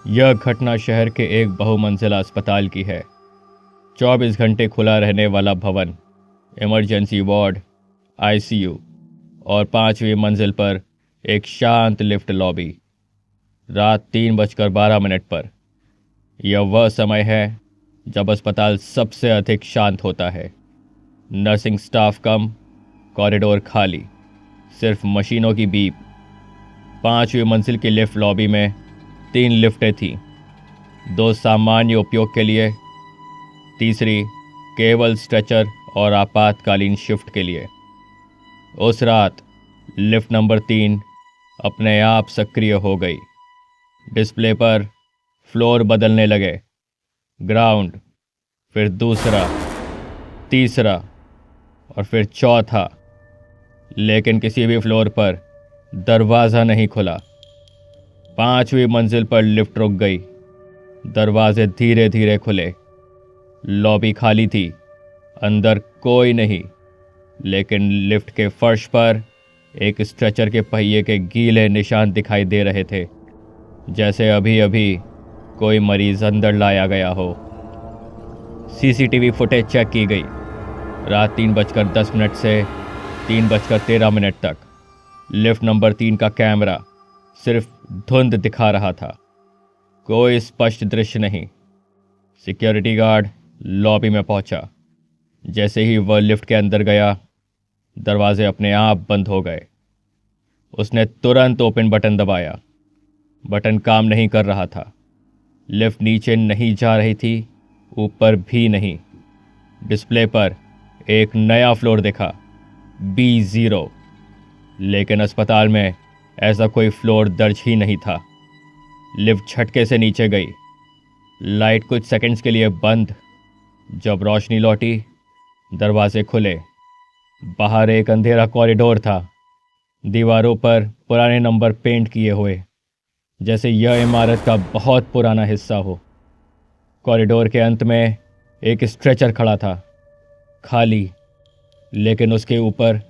यह घटना शहर के एक बहुमंजिला अस्पताल की है। 24 घंटे खुला रहने वाला भवन, इमरजेंसी वार्ड, आईसीयू और 5वीं मंजिल पर एक शांत लिफ्ट लॉबी। रात 3:12 पर। यह वह समय है जब अस्पताल सबसे अधिक शांत होता है। नर्सिंग स्टाफ कम, कॉरिडोर खाली, सिर्फ मशीनों की बीप। 5वीं मंजिल की लिफ्ट लॉबी में 3 लिफ्टें थीं, 2 सामान्य उपयोग के लिए, तीसरी केवल स्ट्रेचर और आपातकालीन शिफ्ट के लिए। उस रात लिफ्ट नंबर 3 अपने आप सक्रिय हो गई। डिस्प्ले पर फ्लोर बदलने लगे, ग्राउंड, फिर दूसरा, तीसरा और फिर चौथा। लेकिन किसी भी फ्लोर पर दरवाज़ा नहीं खुला। 5वीं मंजिल पर लिफ्ट रुक गई। दरवाजे धीरे धीरे खुले। लॉबी खाली थी, अंदर कोई नहीं, लेकिन लिफ्ट के फर्श पर एक स्ट्रेचर के पहिए के गीले निशान दिखाई दे रहे थे, जैसे अभी अभी कोई मरीज अंदर लाया गया हो। सीसीटीवी फुटेज चेक की गई। रात 3:10 से 3:13 तक लिफ्ट नंबर 3 का कैमरा सिर्फ धुंध दिखा रहा था, कोई स्पष्ट दृश्य नहीं। सिक्योरिटी गार्ड लॉबी में पहुंचा। जैसे ही वह लिफ्ट के अंदर गया, दरवाजे अपने आप बंद हो गए। उसने तुरंत ओपन बटन दबाया। बटन काम नहीं कर रहा था। लिफ्ट नीचे नहीं जा रही थी, ऊपर भी नहीं। डिस्प्ले पर एक नया फ्लोर दिखा, B0, लेकिन अस्पताल में ऐसा कोई फ्लोर दर्ज ही नहीं था। लिफ्ट झटके से नीचे गई। लाइट कुछ सेकंड्स के लिए बंद। जब रोशनी लौटी, दरवाजे खुले। बाहर एक अंधेरा कॉरिडोर था, दीवारों पर पुराने नंबर पेंट किए हुए, जैसे यह इमारत का बहुत पुराना हिस्सा हो। कॉरिडोर के अंत में एक स्ट्रेचर खड़ा था, खाली, लेकिन उसके ऊपर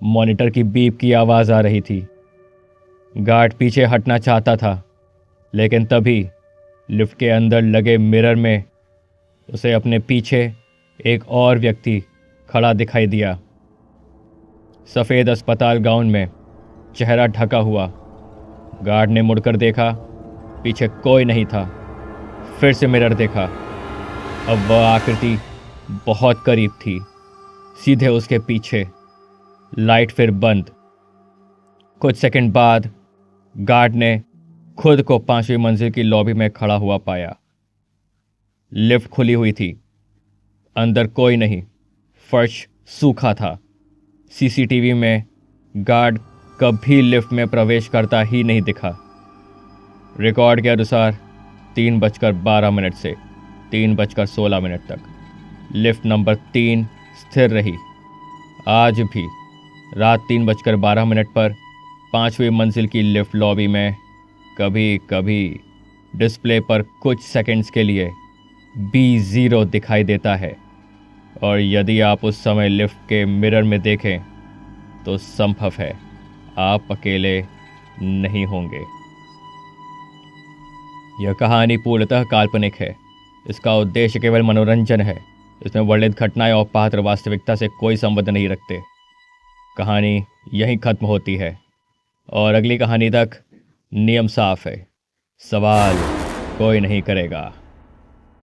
मॉनिटर की बीप की आवाज़ आ रही थी। गार्ड पीछे हटना चाहता था, लेकिन तभी लिफ्ट के अंदर लगे मिरर में उसे अपने पीछे एक और व्यक्ति खड़ा दिखाई दिया। सफ़ेद अस्पताल गाउन में, चेहरा ढका हुआ। गार्ड ने मुड़कर देखा, पीछे कोई नहीं था। फिर से मिरर देखा। अब वह आकृति बहुत करीब थी, सीधे उसके पीछे। लाइट फिर बंद। कुछ सेकंड बाद गार्ड ने खुद को 5वीं मंजिल की लॉबी में खड़ा हुआ पाया। लिफ्ट खुली हुई थी, अंदर कोई नहीं, फर्श सूखा था। सीसीटीवी में गार्ड कभी लिफ्ट में प्रवेश करता ही नहीं दिखा। रिकॉर्ड के अनुसार 3:12 से 3:16 तक लिफ्ट नंबर 3 स्थिर रही। आज भी रात 3:12 पर 5वीं मंजिल की लिफ्ट लॉबी में कभी कभी डिस्प्ले पर कुछ सेकंड्स के लिए B0 दिखाई देता है, और यदि आप उस समय लिफ्ट के मिरर में देखें तो संभव है आप अकेले नहीं होंगे। यह कहानी पूर्णतः काल्पनिक है। इसका उद्देश्य केवल मनोरंजन है। इसमें वर्णित घटनाएं और पात्र वास्तविकता से कोई संबंध नहीं रखते। कहानी यहीं खत्म होती है और अगली कहानी तक नियम साफ है, सवाल कोई नहीं करेगा।